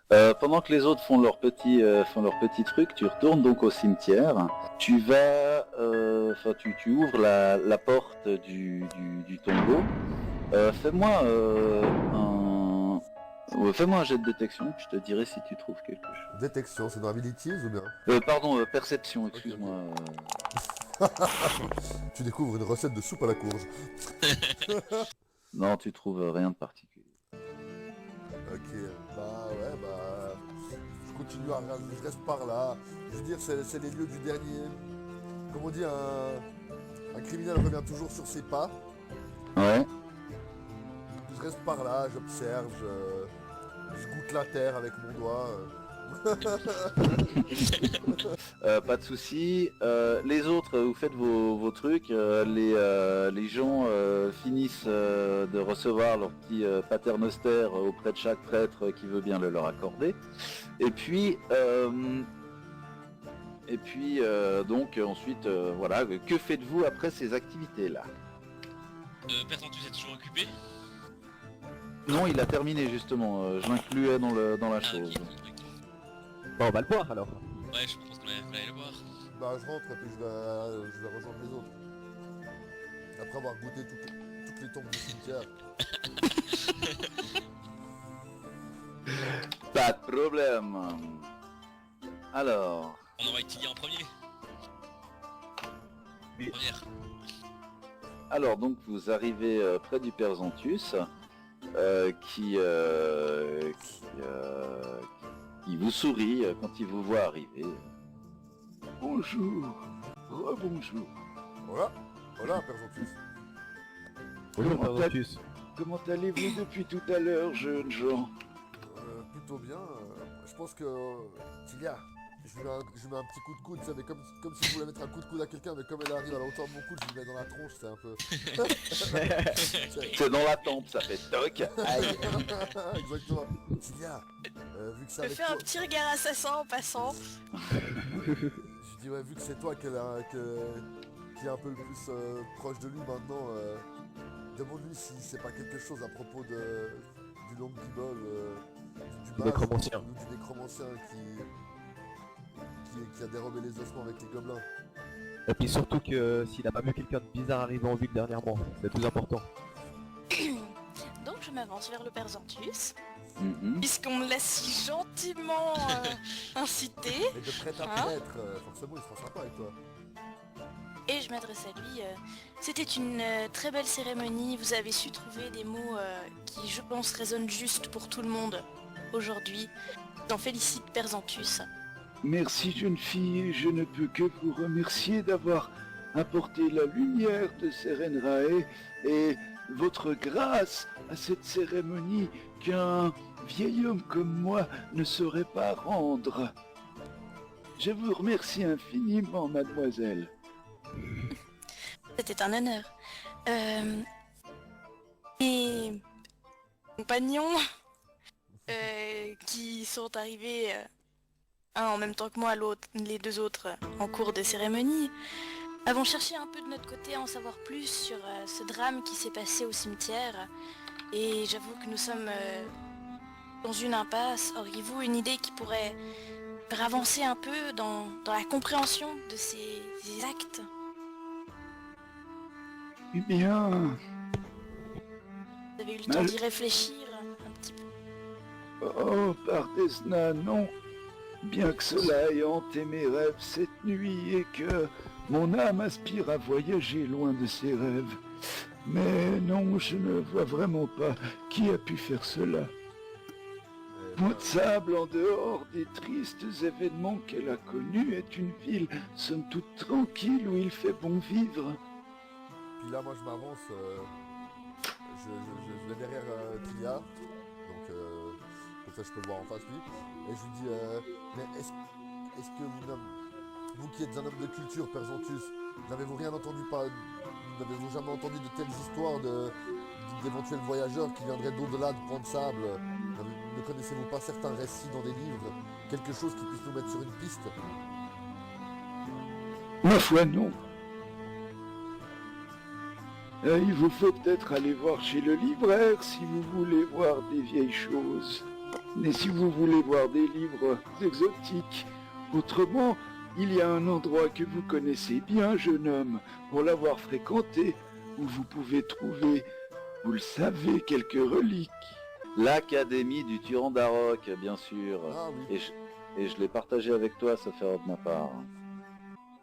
Pendant que les autres font leur petit truc, tu retournes donc au cimetière. Tu vas, tu ouvres la porte du tombeau. Fais-moi un jet de détection, je te dirai si tu trouves quelque chose. Détection, c'est dans Abilities ou bien? Pardon, perception, Ok, excuse-moi. Tu découvres une recette de soupe à la courge. Non, tu trouves rien de particulier. Ok, bah ouais, bah... Je continue à regarder, je reste par là. Je veux dire, c'est les lieux du dernier. Comme on dit, un criminel revient toujours sur ses pas. Ouais. Je reste par là, j'observe, je goûte la terre avec mon doigt. Pas de souci. Les autres, vous faites vos trucs. Les gens finissent de recevoir leur petit paternoster auprès de chaque prêtre qui veut bien le leur accorder. Et puis, donc ensuite, voilà. Que faites-vous après ces activités-là? Personne, tu es toujours occupé? Non, il a terminé justement. Je l'incluais dans la Ah, chose. ok. Bon, on va le voir alors. Ouais, je pense qu'on va aller le voir. Bah je rentre et puis je vais rejoindre les autres. Après avoir goûté toutes les tombes du cimetière. Pas de problème. Alors. On envoie Tilia en premier. Oui. Première. Alors donc vous arrivez près du père Zantius qui vous sourit quand il vous voit arriver. Bonjour, rebonjour. Voilà, voilà, Père Zantus. Bonjour, Comment Père Comment allez-vous depuis tout à l'heure, jeunes gens? Plutôt bien. Je pense que Tilia, je lui mets un petit coup de coude, tu sais, mais comme si je voulais mettre un coup de coude à quelqu'un, mais comme elle arrive à la hauteur de mon coude, je lui mets dans la tronche, c'est un peu. C'est dans la tempe, ça fait toc. Aïe. Exactement. Tilia, vu que c'est Je avec fais toi, un petit regard assassin en passant. je dis ouais, vu que c'est toi qui est un peu le plus proche de lui maintenant, demande-lui si c'est pas quelque chose à propos du Long Gibble, du mage nécromancien. ou du nécromancien qui a dérobé les ossements avec les gobelins. Et puis surtout que s'il a pas vu quelqu'un de bizarre arriver en ville dernièrement, c'est le plus important. Donc je m'avance vers le père Zantius, Mhm. puisqu'on me laisse si gentiment inciter, Et de prêtre à Hein prêtre, forcément il sera sympa avec toi. et je m'adresse à lui. C'était une très belle cérémonie, vous avez su trouver des mots qui, je pense, résonnent juste pour tout le monde aujourd'hui. J'en félicite, père Zantius. Merci jeune fille, je ne peux que vous remercier d'avoir apporté la lumière de Serenrae et votre grâce à cette cérémonie qu'un vieil homme comme moi ne saurait pas rendre. Je vous remercie infiniment, mademoiselle. C'était un honneur. Mes compagnons qui sont arrivés un en même temps que moi, l'autre, les deux autres en cours de cérémonie, avons cherché un peu de notre côté à en savoir plus sur ce drame qui s'est passé au cimetière. Et j'avoue que nous sommes dans une impasse. Auriez-vous une idée qui pourrait faire avancer un peu dans la compréhension de ces actes? Eh bien, Vous avez eu le temps d'y réfléchir un petit peu? oh, Pardesna, non. Bien que cela ait hanté mes rêves cette nuit et que mon âme aspire à voyager loin de ses rêves. Mais non, je ne vois vraiment pas qui a pu faire cela. Point de sable, en dehors des tristes événements qu'elle a connus, est une ville somme toute tranquille où il fait bon vivre. Puis là moi je m'avance, je vais derrière Tilia, donc comme ça je peux le voir en face lui, et je lui dis mais est-ce que vous qui êtes un homme de culture, Père Zantius, n'avez-vous jamais entendu de telles histoires d'éventuels voyageurs qui viendraient d'au-delà de Point de Sable? Ne connaissez-vous pas certains récits dans des livres, quelque chose qui puisse nous mettre sur une piste? Ma foi, non. Il vous faut peut-être aller voir chez le libraire si vous voulez voir des vieilles choses. mais si vous voulez voir des livres exotiques, autrement, il y a un endroit que vous connaissez bien, jeune homme, pour l'avoir fréquenté, où vous pouvez trouver, vous le savez, quelques reliques. L'Académie du Turan d'Arok, bien sûr. Ah oui. Et je l'ai partagé avec toi, sauf erreur de ma part.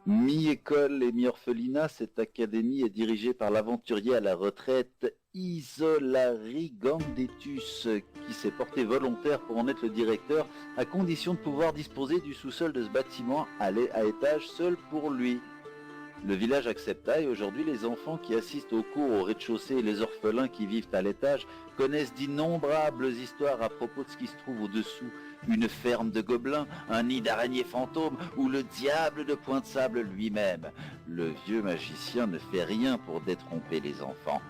Mi-école et mi-orphelinat, cette académie est dirigée par l'aventurier à la retraite Isolari Gandetus, qui s'est porté volontaire pour en être le directeur, à condition de pouvoir disposer du sous-sol de ce bâtiment à étage seul pour lui. Le village accepta et aujourd'hui les enfants qui assistent aux cours au rez-de-chaussée et les orphelins qui vivent à l'étage connaissent d'innombrables histoires à propos de ce qui se trouve au-dessous. Une ferme de gobelins, un nid d'araignées fantômes ou le diable de Pointe-Sable lui-même. Le vieux magicien ne fait rien pour détromper les enfants.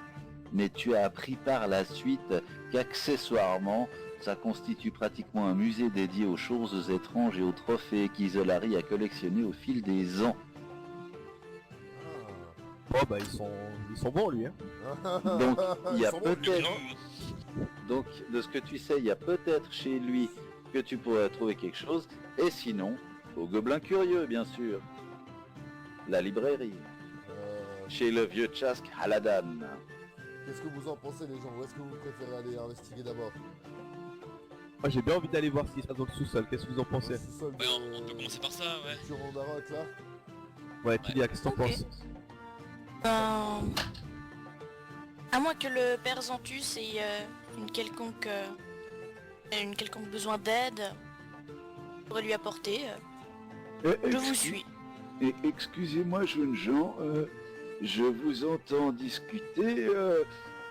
Mais tu as appris par la suite qu'accessoirement, ça constitue pratiquement un musée dédié aux choses étranges et aux trophées qu'Isolari a collectionnés au fil des ans. Bon bah ils sont bons lui hein. Donc il y a Ils sont bons, peut-être, donc de ce que tu sais, il y a peut-être chez lui que tu pourrais trouver quelque chose, et sinon, au Gobelin Curieux bien sûr, la librairie, chez le vieux Tchask Haladan. Qu'est-ce que vous en pensez les gens? Où est-ce que vous préférez aller investiguer d'abord? Moi j'ai bien envie d'aller voir ce qui se passe dans le sous-sol, qu'est-ce que vous en pensez? Sous-sol Ouais, on peut commencer par ça, ouais. Turan d'Arok là. Ouais, Tilia, qu'est-ce que t'en Ok. penses? Ben... À moins que le père Xanthus ait une quelconque besoin d'aide, pour lui apporter, je vous suis. Excusez-moi, jeunes gens, je vous entends discuter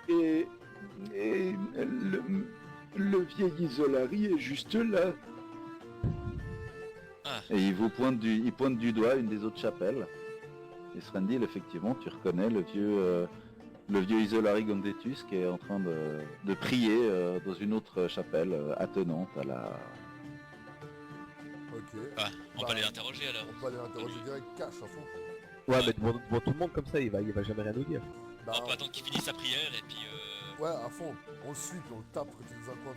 et le vieil Isolari est juste là. Et il pointe du doigt une des autres chapelles. Et Srendil, effectivement, tu reconnais le vieux Isolari Gondetus qui est en train de prier dans une autre chapelle attenante à la... Ok. Ah, on Bah, va aller l'interroger alors. On peut aller l'interroger direct, cash à fond. Ouais mais devant tout le monde comme ça il va jamais rien nous dire. Bah, On peut attendre qu'il finisse sa prière et puis ouais, à fond. On le suit puis on le tape quand il nous apprend.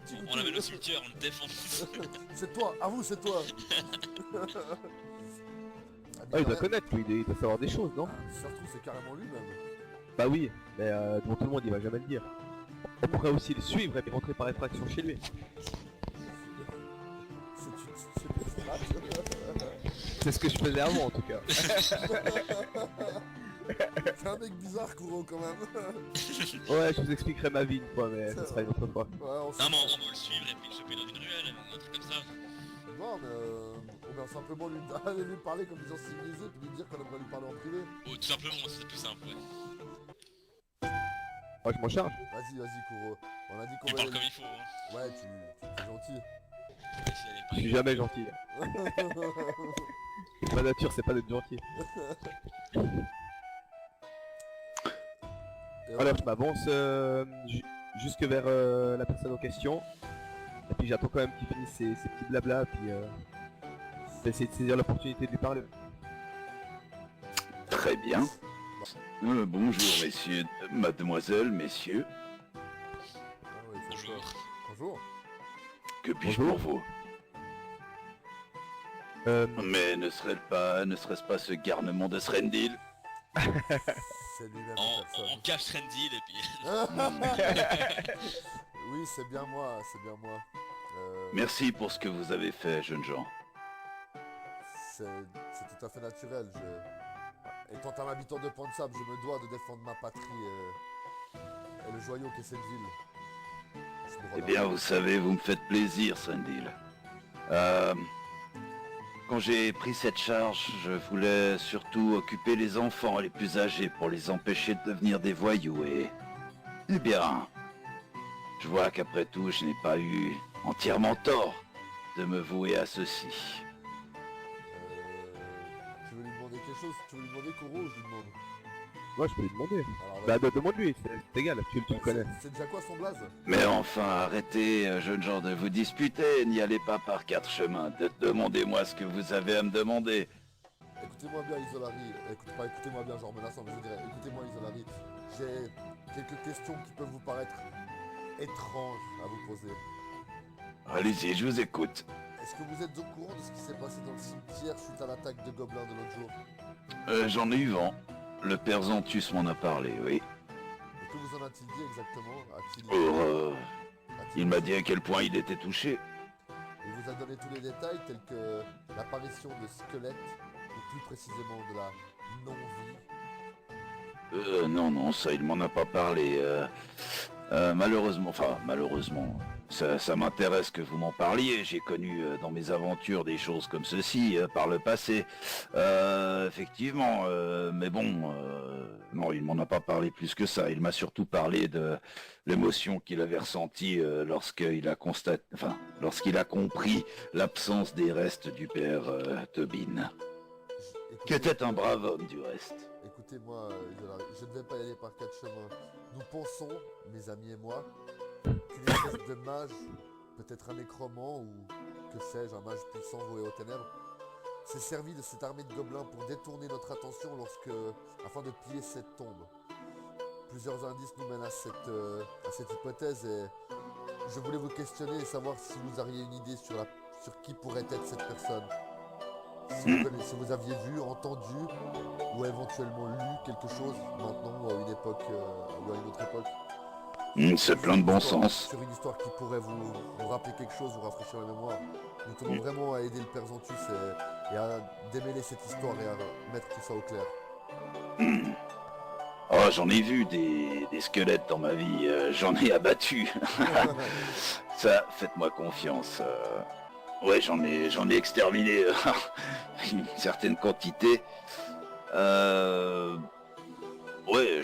Dis-nous tout. on l'amène au cimetière, on le défonce. C'est toi, avoue, c'est toi. Ah il doit connaître lui, il doit savoir des choses non? Si ça se trouve, c'est carrément lui-même. Bah oui, mais devant tout le monde il va jamais le dire. On pourrait aussi le suivre et puis rentrer par effraction chez lui. C'est une C'est ce que je faisais avant en tout cas. C'est un mec bizarre, Kuro, quand même. Ouais, je vous expliquerai ma vie une fois, mais ça sera une autre fois. Ouais, on Non mais on va le suivre et puis le choper dans une ruelle, un truc comme ça. Non, mais on va simplement aller lui parler comme des gens civilisés, puis lui dire qu'on aimerait lui parler en privé. Oh, tout simplement, c'est plus simple, ouais. Moi je m'en charge. Vas-y, Kuro. On a dit Tu qu'on va... parles comme il faut, hein. Ouais, tu es gentil. Je suis jamais gentil. Ma nature c'est pas d'être gentil. Et Alors je m'avance jusque vers la personne en question. Et puis j'attends quand même qu'il finisse ses petits blabla, puis j'essaie de saisir l'opportunité de lui parler. Très bien. Bonjour, messieurs, mademoiselle, messieurs. Ah ouais, il fait Bonjour. peur. Bonjour. Que puis-je Bonjour. pour vous? Mais ne serait-ce pas ce garnement de Srendil? C'est lui-même en personne. On cache Trendil et puis... Oui, c'est bien moi, c'est bien moi. Merci pour ce que vous avez fait, jeunes gens. C'est tout à fait naturel. Étant un habitant de Pont-de-Sable, je me dois de défendre ma patrie et le joyau qu'est cette ville. Je me Eh redonne. bien, vous savez, vous me faites plaisir, Srendil. Quand j'ai pris cette charge, je voulais surtout occuper les enfants les plus âgés pour les empêcher de devenir des voyous et... Eh bien, je vois qu'après tout, je n'ai pas eu entièrement tort de me vouer à ceci. Tu veux lui demander quelque chose? Tu veux lui demander Kuro ou je lui demande? Moi je peux lui demander. Alors, Bah vas-y. demande-lui, c'est égal, tu le connais. C'est déjà quoi son blaze? Mais enfin, arrêtez, jeunes gens, de vous disputer, n'y allez pas par quatre chemins. Demandez-moi ce que vous avez à me demander. Écoutez-moi bien Isolari, écoutez-moi bien genre menaçant, mais je dirais, écoutez-moi Isolari, j'ai quelques questions qui peuvent vous paraître étranges à vous poser. Allez-y, je vous écoute. Est-ce que vous êtes au courant de ce qui s'est passé dans le cimetière suite à l'attaque de gobelins de l'autre jour? J'en ai eu vent. Le père Zantus m'en a parlé, oui. Et que vous en a-t-il dit exactement? Il m'a dit à quel point il était touché. Il vous a donné tous les détails tels que l'apparition de squelettes, ou plus précisément de la non-vie? Non, ça, il m'en a pas parlé. Malheureusement, ça m'intéresse que vous m'en parliez. J'ai connu dans mes aventures des choses comme ceci par le passé. Effectivement, mais bon, non, il m'en a pas parlé plus que ça. Il m'a surtout parlé de l'émotion qu'il avait ressentie lorsqu'il a compris l'absence des restes du père Tobin, qui était un brave homme du reste. Écoutez-moi, je ne vais pas y aller par quatre chemins. Nous pensons, mes amis et moi, qu'une espèce de mage, peut-être un nécromant ou que sais-je, un mage puissant voué aux ténèbres, s'est servi de cette armée de gobelins pour détourner notre attention afin de piller cette tombe. Plusieurs indices nous mènent à cette hypothèse et je voulais vous questionner et savoir si vous auriez une idée sur qui pourrait être cette personne. Si vous aviez vu, entendu ou éventuellement lu quelque chose maintenant ou à une époque ou à une autre époque. C'est plein de bon sens. Sur une histoire qui pourrait vous rappeler quelque chose, vous rafraîchir la mémoire. Nous tenons vraiment à aider le père Zantus et à démêler cette histoire et à mettre tout ça au clair. Oh, j'en ai vu des squelettes dans ma vie, j'en ai abattu. Ça, faites-moi confiance. Ouais, j'en ai exterminé une certaine quantité. Ouais,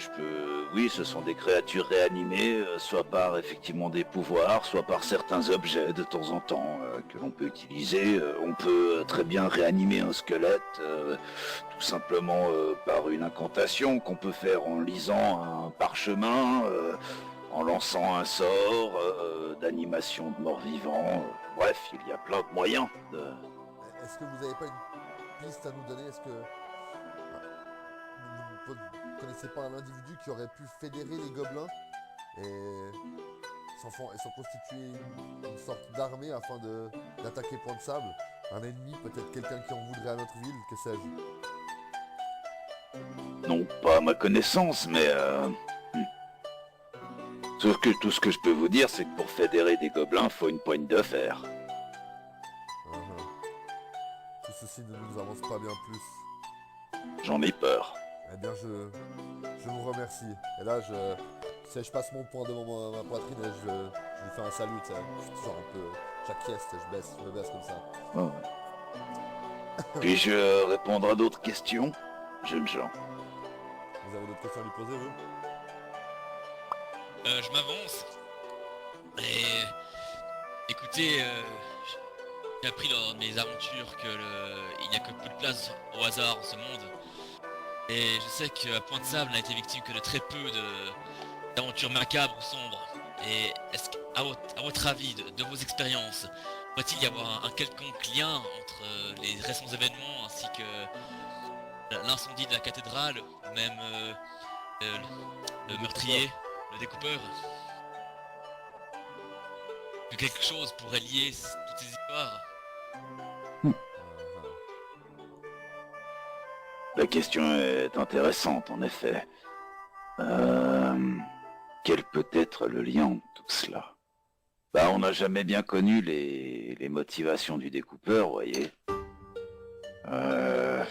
oui, ce sont des créatures réanimées, soit par effectivement des pouvoirs, soit par certains objets de temps en temps que l'on peut utiliser. On peut très bien réanimer un squelette, tout simplement par une incantation qu'on peut faire en lisant un parchemin, en lançant un sort d'animation de mort-vivant. Bref, il y a plein de moyens. Est-ce que vous n'avez pas une piste à nous donner? Est-ce que vous ne connaissez pas un individu qui aurait pu fédérer les gobelins et s'en constituer une sorte d'armée afin d'attaquer Point de Sable? Un ennemi, peut-être quelqu'un qui en voudrait à notre ville, que sais-je? Non, pas à ma connaissance, mais Sauf que tout ce que je peux vous dire, c'est que pour fédérer des gobelins, faut une poigne de fer. Tout ceci ne nous avance pas bien plus. J'en ai peur. Eh bien, je vous remercie. Et là, je passe mon poing devant ma poitrine et je lui fais un salut, tu sais. Je suis toujours un peu... J'acquiesce, je me baisse comme ça. Oh, ouais. Puis-je répondre à d'autres questions, jeunes gens? Vous avez d'autres questions à lui poser, vous? Je m'avance. Et écoutez, j'ai appris dans mes aventures que il n'y a que peu de place au hasard dans ce monde. Et je sais qu'à Point de Sable n'a été victime que de très peu d'aventures macabres ou sombres. Et est-ce qu'à votre avis, de vos expériences, pourrait-il y avoir un quelconque lien entre les récents événements ainsi que l'incendie de la cathédrale, ou même le meurtrier, le découpeur? Que quelque chose pourrait lier toutes ces histoires? La question est intéressante, en effet. Quel peut être le lien de tout cela? Bah, on n'a jamais bien connu les motivations du découpeur, vous voyez. Pas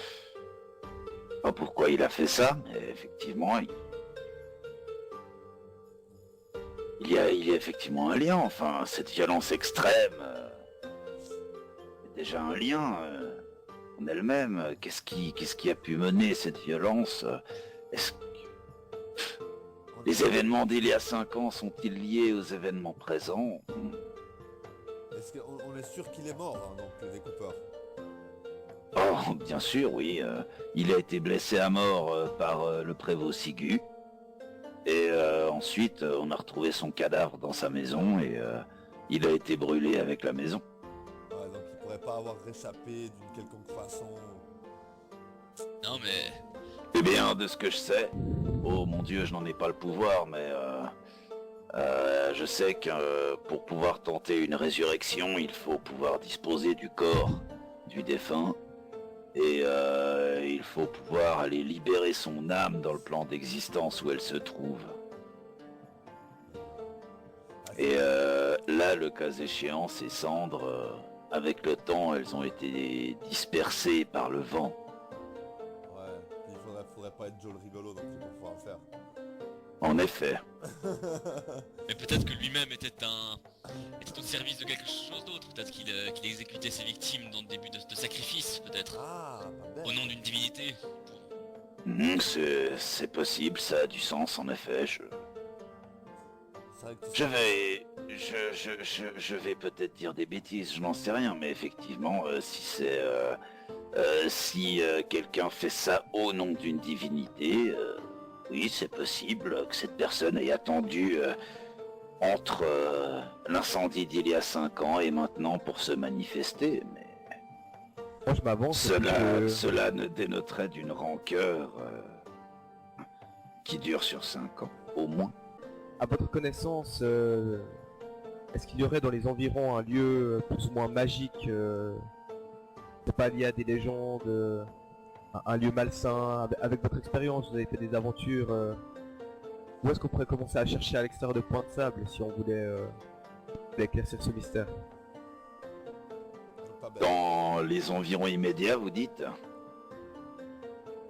pourquoi il a fait ça, mais effectivement, il y a effectivement un lien. Enfin, cette violence extrême, c'est déjà un lien en elle-même. Qu'est-ce qui a pu mener cette violence? Est-ce que les événements d'il y a 5 ans sont-ils liés aux événements présents? Est-ce qu'on est sûr qu'il est mort, hein, donc, le découpeur? Oh, bien sûr, oui. Il a été blessé à mort par le prévôt Sigu. Et ensuite, on a retrouvé son cadavre dans sa maison et il a été brûlé avec la maison. Ouais, donc il pourrait pas avoir réchappé d'une quelconque façon. Non mais... Eh bien, de ce que je sais, oh mon Dieu, je n'en ai pas le pouvoir, mais Je sais que pour pouvoir tenter une résurrection, il faut pouvoir disposer du corps du défunt. Et il faut pouvoir aller libérer son âme dans le plan d'existence où elle se trouve. Et là, le cas échéant, ces cendres, avec le temps, elles ont été dispersées par le vent. Ouais, puis faudrait pas être Joe le rigolo non plus pour pouvoir le faire. En effet. Mais peut-être que lui-même était au service de quelque chose d'autre. Peut-être qu'il exécutait ses victimes dans des buts de sacrifice, peut-être. Ah, pas bête. Au nom d'une divinité. C'est possible, ça a du sens en effet. C'est vrai que Je vais peut-être dire des bêtises, je n'en sais rien, mais effectivement, si quelqu'un fait ça au nom d'une divinité, oui, c'est possible que cette personne ait attendu entre l'incendie d'il y a 5 ans et maintenant pour se manifester, mais Moi je m'avance. et puis cela ne dénoterait d'une rancœur qui dure sur 5 ans, au moins. À votre connaissance, est-ce qu'il y aurait dans les environs un lieu plus ou moins magique, c'est pas lié à des légendes, un lieu malsain, avec votre expérience, vous avez fait des aventures, où est-ce qu'on pourrait commencer à chercher à l'extérieur de Point de Sable si on voulait éclaircir ce mystère? pas bête. Dans les environs immédiats, vous dites?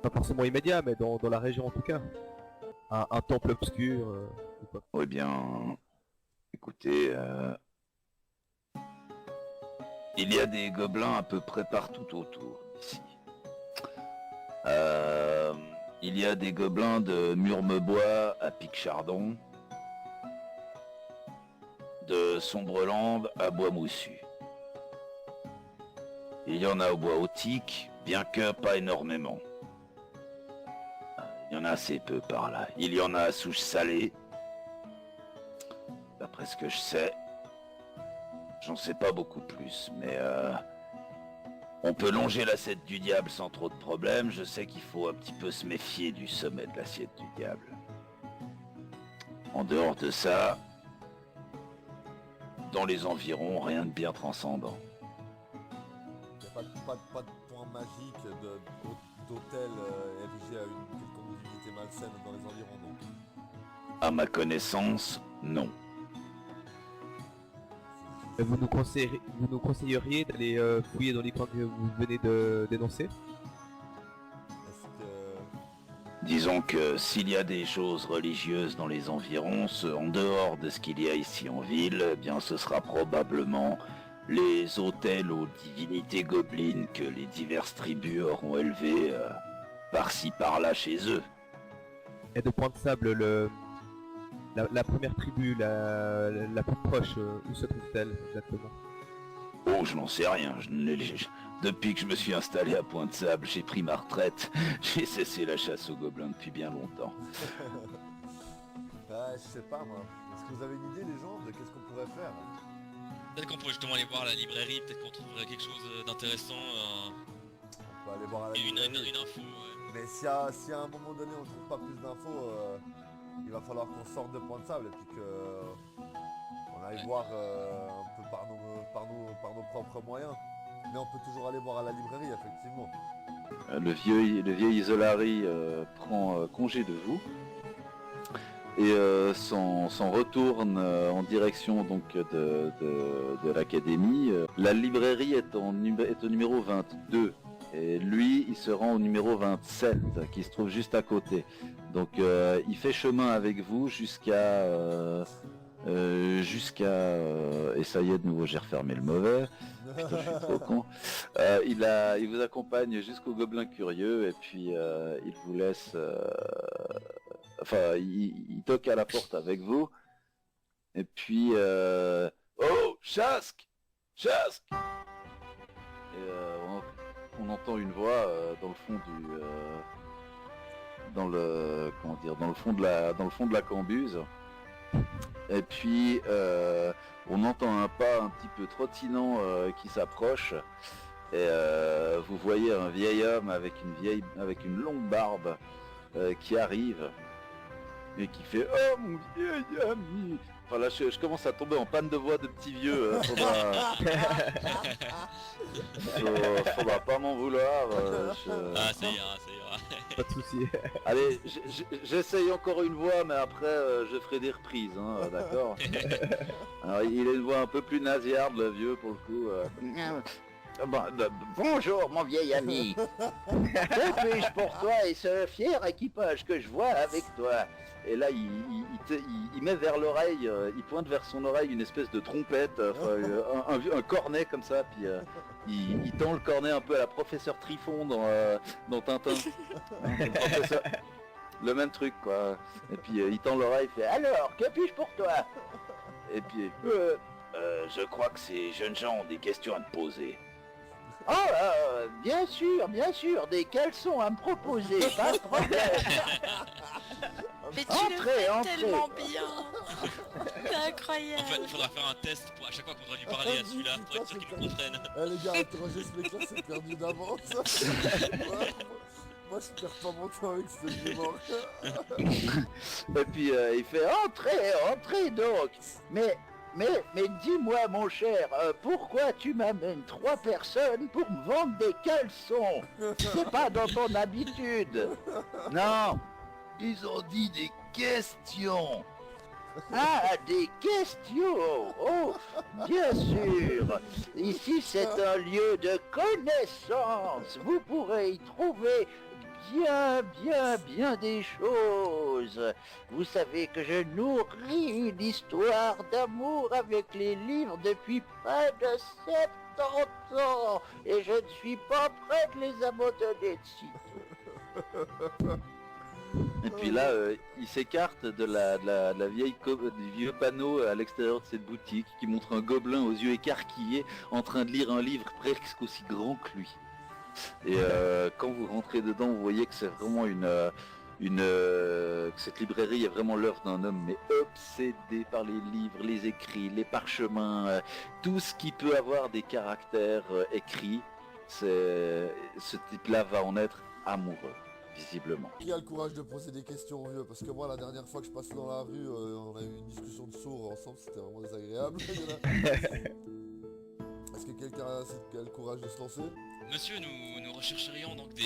Pas forcément immédiat, mais dans la région en tout cas. Un temple obscur, ou quoi. Eh bien, écoutez, il y a des gobelins à peu près partout autour d'ici. Il y a des gobelins de Murmebois à Pic-Chardon, de Sombrelande à Bois-Moussu. Il y en a au Bois-Autique, bien que pas énormément. Il y en a assez peu par là. Il y en a à Souche-Salée. D'après ce que je sais, j'en sais pas beaucoup plus, mais on peut longer l'assiette du diable sans trop de problèmes. Je sais qu'il faut un petit peu se méfier du sommet de l'assiette du diable. En dehors de ça, dans les environs, rien de bien transcendant. Y a pas de point magique d'hôtel érigé à une quelconque divinité malsaine dans les environs, donc. À ma connaissance, non. Et vous nous conseilleriez d'aller fouiller dans les coins que vous venez de dénoncer? Est-ce que... Disons que s'il y a des choses religieuses dans les environs, en dehors de ce qu'il y a ici en ville, eh bien ce sera probablement les autels aux divinités gobelines que les diverses tribus auront élevés par-ci par-là chez eux. Et de Point de Sable, la première tribu, la plus proche, où se trouve-t-elle exactement? Oh, je n'en sais rien. Depuis que je me suis installé à Point de Sable, j'ai pris ma retraite. J'ai cessé la chasse aux gobelins depuis bien longtemps. je sais pas moi. Est-ce que vous avez une idée les gens de qu'est-ce qu'on pourrait faire? Peut-être qu'on pourrait justement aller voir à la librairie, peut-être qu'on trouverait quelque chose d'intéressant, On peut aller voir à la une librairie. info. Ouais. Mais si à un moment donné on trouve pas plus d'infos, il va falloir qu'on sorte de Point de Sable et puis que on aille voir un peu par nos propres moyens. Mais on peut toujours aller voir à la librairie effectivement. Le vieil Isolari prend congé de vous et s'en retourne en direction donc de l'académie. La librairie est au numéro 22 et lui il se rend au numéro 27 qui se trouve juste à côté. Donc il fait chemin avec vous jusqu'à et ça y est, de nouveau j'ai refermé le mauvais. Putain, je suis trop con. Il vous accompagne jusqu'au Gobelin Curieux et puis il vous laisse. Enfin, il toque à la porte avec vous. Et puis, oh, Chasque, Chasque. Et on entend une voix dans le fond du, dans le, comment dire, dans le fond de la cambuse. Et puis on entend un pas un petit peu trottinant qui s'approche et vous voyez un vieil homme avec une longue barbe qui arrive et qui fait: oh mon vieil ami, Enfin là, je commence à tomber en panne de voix de petit vieux. Faudra pas m'en vouloir. Ah, ça ira, ça ira. Pas de soucis. Allez, j'essaye encore une voix, mais après je ferai des reprises, hein, d'accord. Alors il a une voix un peu plus nasillarde, le vieux, pour le coup. Bonjour mon vieil ami. Que puis-je pour toi et ce fier équipage que je vois avec toi? Et là il met vers l'oreille, il pointe vers son oreille une espèce de trompette, un cornet comme ça, puis il tend le cornet un peu à la professeur Trifon dans Tintin. Le même truc quoi. Et puis il tend l'oreille, il fait alors, que puis-je pour toi? Et puis je crois que ces jeunes gens ont des questions à te poser. Oh, bien sûr, des caleçons à me proposer, pas de problème. Mais tu Entrez, le entrez. fais tellement bien. C'est En fait, incroyable. il faudra faire un test pour à chaque fois qu'on doit lui parler à celui-là pour être sûr qu'il nous comprenne. Eh les gars, interroger ce mec-là, c'est perdu d'avance. Moi, je perds pas mon temps avec ce vieux mort. Et puis il fait entrez donc. Mais dis-moi mon cher, pourquoi tu m'amènes 3 personnes pour me vendre des caleçons? C'est pas dans ton habitude. Non, ils ont dit des questions. Ah, des questions. Oh, bien sûr. Ici c'est un lieu de connaissance. Vous pourrez y trouver bien des choses. Vous savez que je nourris une histoire d'amour avec les livres depuis près de 70 ans et je ne suis pas prêt de les abandonner de sitôt. Et puis là, il s'écarte de la vieille du vieux panneau à l'extérieur de cette boutique qui montre un gobelin aux yeux écarquillés en train de lire un livre presque aussi grand que lui. Et quand vous rentrez dedans, vous voyez que c'est vraiment que cette librairie est vraiment l'œuvre d'un homme mais obsédé par les livres, les écrits, les parchemins, tout ce qui peut avoir des caractères écrits. Ce type-là va en être amoureux, visiblement. Qui a le courage de poser des questions au vieux? Parce que moi, la dernière fois que je passais dans la rue, on a eu une discussion de sourds ensemble, c'était vraiment désagréable. Est-ce que quelqu'un a le courage de se lancer? Monsieur, nous rechercherions donc des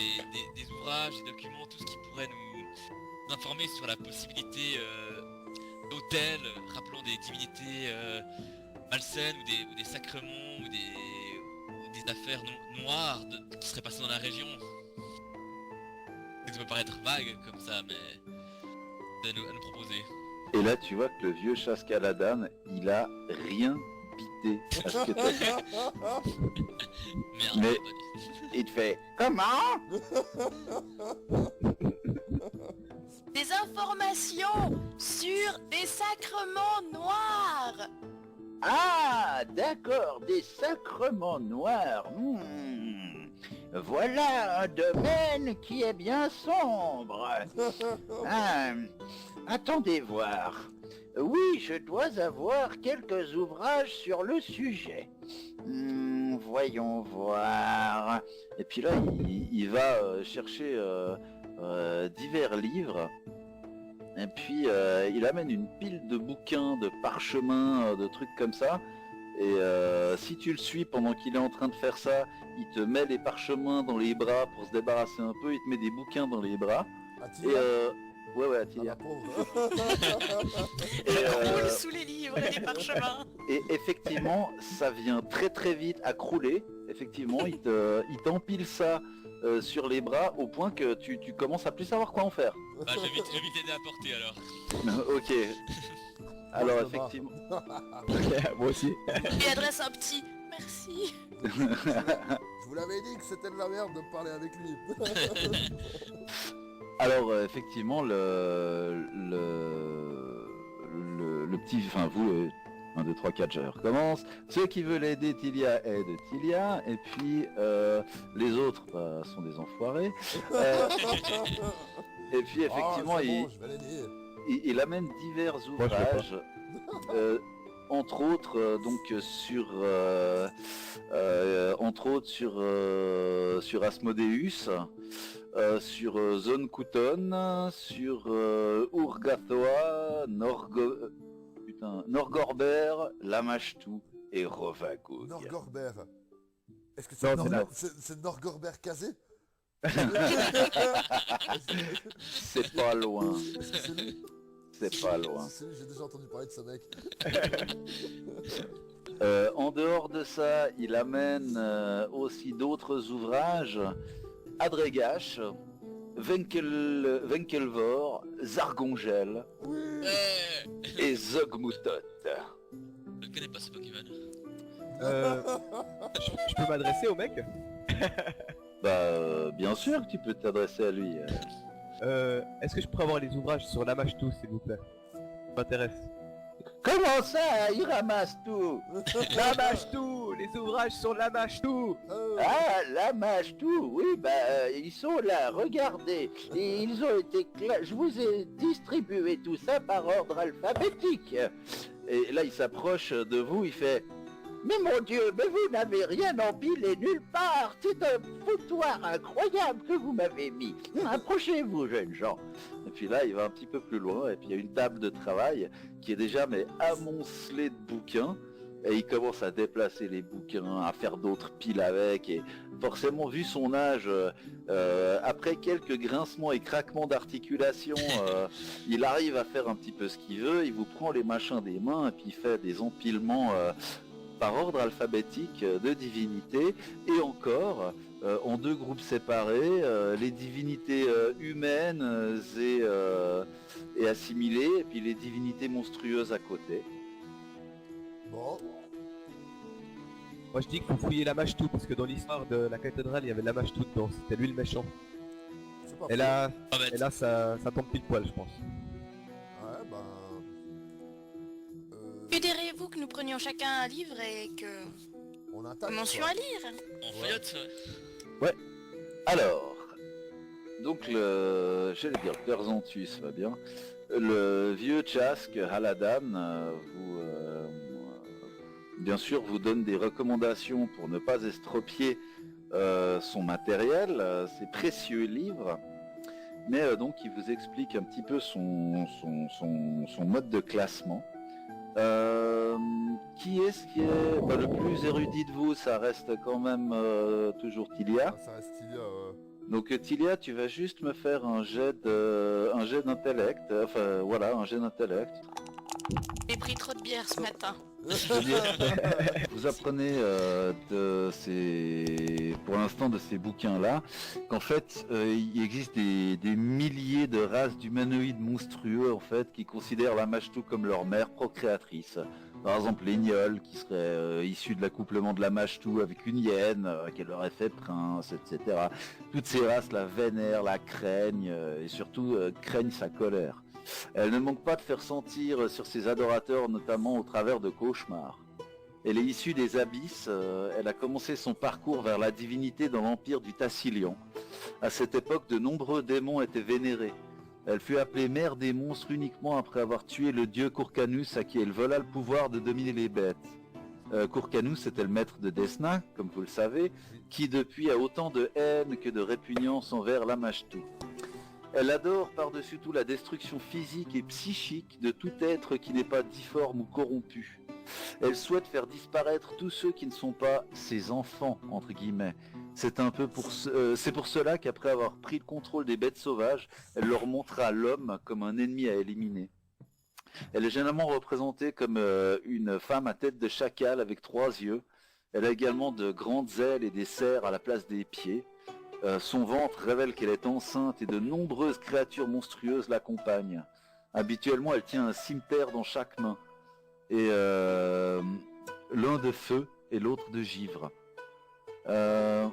ouvrages, des documents, tout ce qui pourrait nous informer sur la possibilité d'hôtels rappelant des divinités malsaines ou des sacrements ou des affaires noires qui seraient passées dans la région. Ça peut paraître vague comme ça, mais à nous proposer. Et là, tu vois que le vieux Chaskaladan, il a rien bité à ce que t'as dit. Merde, Mais- j'ai pas dit. Il te fait comment? Des informations sur des sacrements noirs. Ah, d'accord, des sacrements noirs. Voilà un domaine qui est bien sombre. Ah, attendez voir. Oui, je dois avoir quelques ouvrages sur le sujet. Voyons voir. Et puis là, il va chercher divers livres. Et puis il amène une pile de bouquins, de parchemins, de trucs comme ça. Et si tu le suis pendant qu'il est en train de faire ça, il te met les parchemins dans les bras pour se débarrasser un peu, il te met des bouquins dans les bras. Attila? Et ouais, Ah, la Attilia. pauvre. Et, Roule sous les livres et les parchemins. et effectivement, ça vient très très vite à crouler. Effectivement, il t'empile ça sur les bras au point que tu commences à plus savoir quoi en faire. Bah, je vais vite t'aider à porter alors. Ok. Alors ça va. effectivement. Moi aussi. Il adresse un petit merci. Je vous l'avais dit que c'était de la merde de parler avec lui. Alors effectivement le petit, enfin vous, 1, 2, 3, 4, je recommence. Ceux qui veulent aider Tilia aident Tilia, et puis les autres sont des enfoirés. Et puis effectivement Ah, c'est bon, je vais l'aider. il amène divers Moi, je veux ouvrages, entre autres sur Asmodeus, sur Zone Couton, sur Urgathoa, putain. Norgorbert, Lamashtou et Rovagog. Norgorbert. Est-ce que Non, c'est Norgorbert Kazé? C'est pas loin. Est-ce que c'est lui? C'est pas loin. C'est lui, j'ai déjà entendu parler de ce mec. En dehors de ça, il amène aussi d'autres ouvrages. Adregash, Venkelvor, Zargongel et Zogmutot. Je ne connais pas ce Pokémon. Je peux m'adresser au mec? Bien sûr que tu peux t'adresser à lui. Est-ce que je pourrais avoir les ouvrages sur Lamashtou, s'il vous plaît? Ça m'intéresse. Comment ça, il ramasse tout? Lamashtou! Les ouvrages sur Lamashtou! Ah, Lamashtou, oui, ils sont là, regardez. Et ils ont été je vous ai distribué tout ça par ordre alphabétique. Et là, il s'approche de vous, il fait... Mais mon Dieu, mais vous n'avez rien empilé nulle part. C'est un foutoir incroyable que vous m'avez mis. Approchez-vous, jeunes gens. Et puis là, il va un petit peu plus loin, et puis il y a une table de travail qui est déjà amoncelée de bouquins. Et il commence à déplacer les bouquins, à faire d'autres piles avec. Et forcément, vu son âge, après quelques grincements et craquements d'articulation, il arrive à faire un petit peu ce qu'il veut. Il vous prend les machins des mains, et puis il fait des empilements... par ordre alphabétique de divinités, et encore en deux groupes séparés, les divinités humaines et assimilées, et puis les divinités monstrueuses à côté. Bon. Moi je dis qu'il faut fouiller Lamashtou, parce que dans l'histoire de la cathédrale, il y avait Lamashtou dedans, c'était lui le méchant. C'est pas Et faux. là, Ah bah, et là ça tombe pile poil, je pense. Ouais, Suggérez-vous que nous prenions chacun un livre et que on attaque. commencions quoi. à lire. on feuillote, ouais. Alors, donc j'allais dire Perzantus va bien. Le vieux Tchask Haladan bien sûr vous donne des recommandations pour ne pas estropier son matériel, ses précieux livres. Mais donc il vous explique un petit peu son mode de classement. Qui est-ce qui est le plus érudit de vous? Ça reste quand même toujours Tilia. Ah, ça reste Tilia. Donc Tilia, tu vas juste me faire un jet d'intellect. Enfin voilà, un jet d'intellect. J'ai pris trop de bière ce matin. Vous apprenez pour l'instant de ces bouquins-là qu'en fait il existe des milliers de races d'humanoïdes monstrueux en fait qui considèrent la Lamashtou comme leur mère procréatrice. Par exemple les Gnolls qui seraient issus de l'accouplement de la Lamashtou avec une hyène qu'elle leur aurait fait prince, etc. Toutes ces races la vénèrent, la craignent et surtout craignent sa colère. Elle ne manque pas de faire sentir sur ses adorateurs, notamment au travers de cauchemars. Elle est issue des abysses, elle a commencé son parcours vers la divinité dans l'empire du Tassilian. À cette époque, de nombreux démons étaient vénérés. Elle fut appelée mère des monstres uniquement après avoir tué le dieu Kourkanus à qui elle vola le pouvoir de dominer les bêtes. Kourkanus était le maître de Desna, comme vous le savez, qui depuis a autant de haine que de répugnance envers Lamashtou. Elle adore par-dessus tout la destruction physique et psychique de tout être qui n'est pas difforme ou corrompu. Elle souhaite faire disparaître tous ceux qui ne sont pas ses enfants, entre guillemets. C'est pour cela qu'après avoir pris le contrôle des bêtes sauvages, elle leur montrera l'homme comme un ennemi à éliminer. Elle est généralement représentée comme une femme à tête de chacal avec 3 yeux. Elle a également de grandes ailes et des serres à la place des pieds. Son ventre révèle qu'elle est enceinte et de nombreuses créatures monstrueuses l'accompagnent. Habituellement, elle tient un cimeterre dans chaque main. Et l'un de feu et l'autre de givre. Sympa.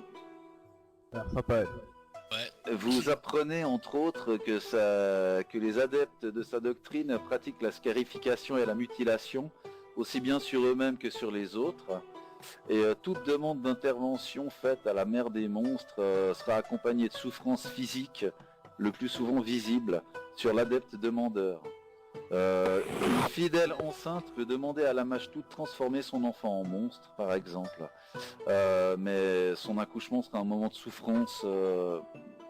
Ouais. Vous apprenez entre autres que les adeptes de sa doctrine pratiquent la scarification et la mutilation, aussi bien sur eux-mêmes que sur les autres. Et toute demande d'intervention faite à la mère des monstres sera accompagnée de souffrances physiques, le plus souvent visibles, sur l'adepte demandeur. Une fidèle enceinte peut demander à la Lamashtou de transformer son enfant en monstre, par exemple. Mais son accouchement sera un moment de souffrance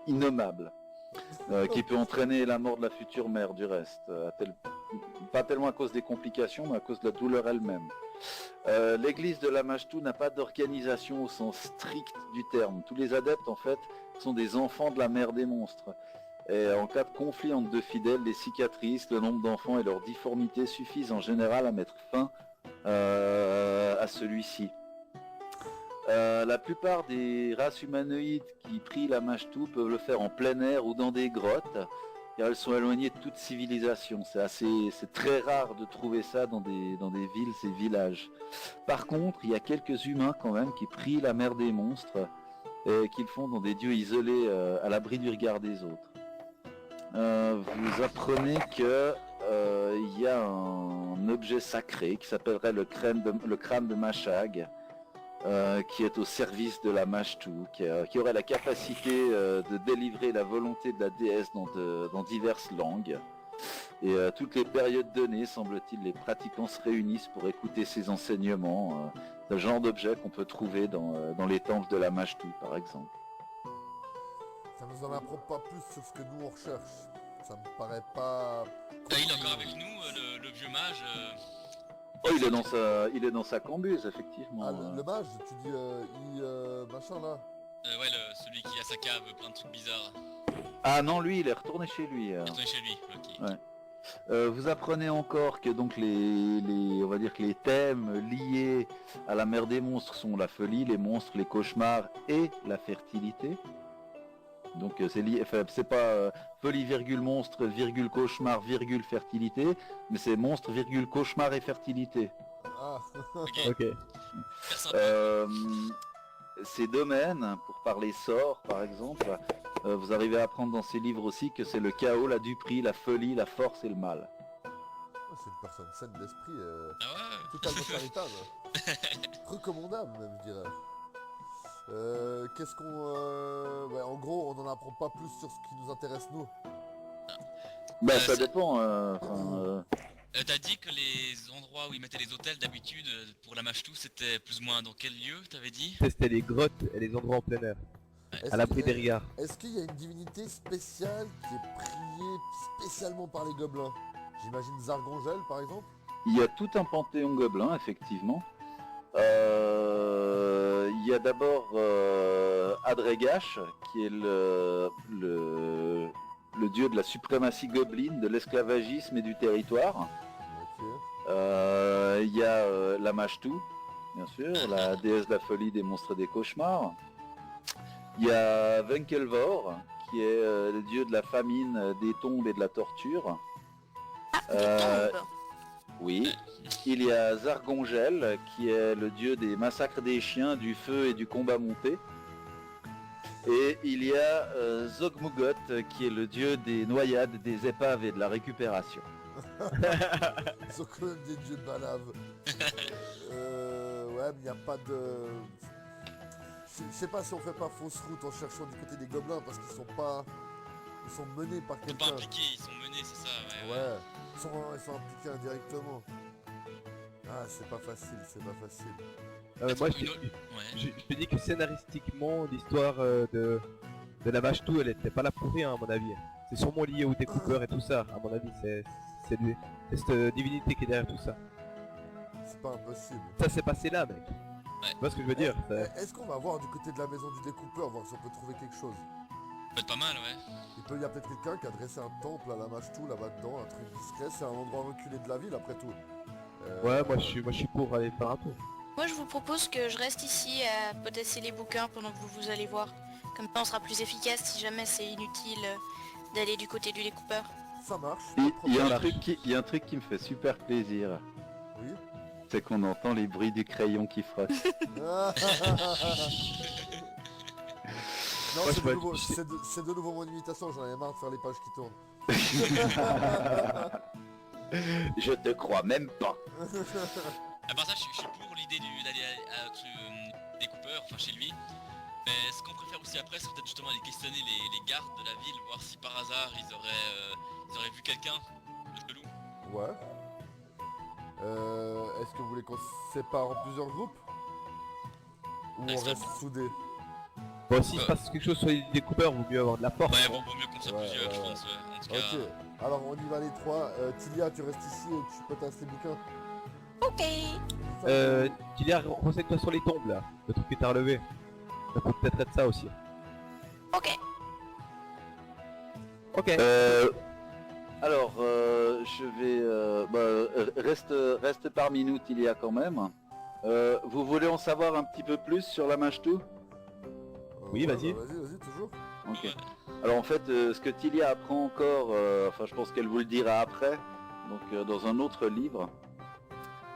innommable, qui peut entraîner la mort de la future mère du reste, à tel pas tellement à cause des complications, mais à cause de la douleur elle-même. L'église de la Machtou n'a pas d'organisation au sens strict du terme. Tous les adeptes, en fait, sont des enfants de la mère des monstres. Et en cas de conflit entre deux fidèles, les cicatrices, le nombre d'enfants et leur difformité suffisent en général à mettre fin à celui-ci. La plupart des races humanoïdes qui prient la Machtou peuvent le faire en plein air ou dans des grottes, car elles sont éloignées de toute civilisation. C'est très rare de trouver ça dans des villes et villages. Par contre, il y a quelques humains quand même qui prient la mère des monstres et qu'ils font dans des dieux isolés à l'abri du regard des autres. Vous apprenez que il y a un objet sacré qui s'appellerait le crâne de Mashag, qui est au service de la Machtou, qui aurait la capacité de délivrer la volonté de la déesse dans diverses langues. Et toutes les périodes données, semble-t-il, les pratiquants se réunissent pour écouter ses enseignements. Le genre d'objet qu'on peut trouver dans les temples de la Machtou, par exemple. Ça nous en apprend pas plus sur ce que nous on recherche. Ça me paraît pas... Il est encore avec nous, le vieux mage. Oh, il est dans sa cambuse, effectivement. Ah, le mage, tu dis machin là. Ouais, celui qui a sa cave, plein de trucs bizarres. Ah non, lui, il est retourné chez lui. Retourné chez lui, ok. Ouais. Vous apprenez encore que donc on va dire que les thèmes liés à la mère des monstres sont la folie, les monstres, les cauchemars et la fertilité. Donc c'est lié, enfin, c'est pas folie virgule monstre virgule cauchemar virgule fertilité, mais c'est monstre virgule cauchemar et fertilité. Ah. Ok. Ces domaines, pour parler sort par exemple, vous arrivez à apprendre dans ces livres aussi que c'est le chaos, la duperie, la folie, la force et le mal. C'est une personne saine d'esprit, Ah ouais. totalement charitable. Recommandable même, je dirais. Qu'est-ce qu'on... Ouais, en gros, on n'en apprend pas plus sur ce qui nous intéresse nous. Bah ça dépend. T'as dit que les endroits où ils mettaient les hôtels d'habitude pour la Machtou, c'était plus ou moins dans quel lieu, t'avais dit? C'était les grottes et les endroits en plein air, Est-ce à l'abri qu'il y des a- regards. Est-ce qu'il y a une divinité spéciale qui est priée spécialement par les gobelins? J'imagine Zargongel par exemple. Il y a tout un panthéon gobelin, effectivement. Il y a d'abord Adregash, qui est le dieu de la suprématie gobeline, de l'esclavagisme et du territoire. Ok. Il y a la Machtou, bien sûr, la déesse de la folie, des monstres et des cauchemars. Il y a Venkelvor, qui est le dieu de la famine, des tombes et de la torture. Des tombes. Oui. Il y a Zargongel, qui est le dieu des massacres des chiens, du feu et du combat monté. Et il y a Zogmugot, qui est le dieu des noyades, des épaves et de la récupération. Ils sont quand même des dieux de balave. Ouais, mais il n'y a pas de... Je sais pas si on fait pas fausse route en cherchant du côté des gobelins parce qu'ils sont pas... Ils sont menés par Ils sont pas quelqu'un. impliqués, ils sont menés, c'est ça, ouais. Ouais, ils sont impliqués indirectement. Ah, c'est pas facile, c'est pas facile. Moi, Une autre- Ouais. je te dis que scénaristiquement, l'histoire de la Machtou, elle était pas là pour rien, à mon avis. C'est sûrement lié au découpeur et tout ça, à mon avis. C'est cette divinité qui est derrière tout ça. C'est pas impossible. Ça s'est passé là, mec. Ouais. Tu vois ce que je veux dire? Est-ce qu'on va voir du côté de la maison du découpeur, voir si on peut trouver quelque chose? Ça peut être pas mal, ouais. Il y a peut-être quelqu'un qui a dressé un temple à la Machtou là-bas dedans, un truc discret, c'est un endroit reculé de la ville après tout. Ouais, moi je suis pour aller faire un tour. Moi je vous propose que je reste ici à potasser les bouquins pendant que vous allez voir. Comme ça on sera plus efficace si jamais c'est inutile d'aller du côté du découpeur. Ça marche. Il y a problème. un truc qui me fait super plaisir, Oui. c'est qu'on entend les bruits du crayon qui frotte. Non, Moi, c'est je peux de, nouveau, être- c'est de nouveau mon imitation, j'en avais marre de faire les pages qui tournent. Je te crois même pas. À part ça, je suis pour l'idée d'aller à ce découpeur, enfin chez lui. Mais ce qu'on préfère aussi après, c'est peut-être justement aller questionner les gardes de la ville, voir si par hasard ils auraient vu quelqu'un de chelou. Ouais. Est-ce que vous voulez qu'on se sépare en plusieurs groupes? Ou on Ouais, reste soudés? Bon, s'il se passe quelque chose sur les découpeurs, vaut mieux avoir de la force. Ouais, bon, vaut mieux qu'on soit Ouais, plusieurs, je ouais, pense, ouais. En tout Ok, cas... alors on y va les trois. Tilia, tu restes ici et tu potasses les bouquins. Ok. Tilia, renseigne-toi sur les tombes là, le truc que t'as relevé. Ça peut peut-être être ça aussi. Ok. Ok. Alors, je vais... reste parmi nous, Tilia, quand même. Vous voulez en savoir un petit peu plus sur la Mashtu? Oui, vas-y. Vas-y, toujours. Ok. Alors en fait, ce que Tilia apprend encore, enfin je pense qu'elle vous le dira après, donc dans un autre livre,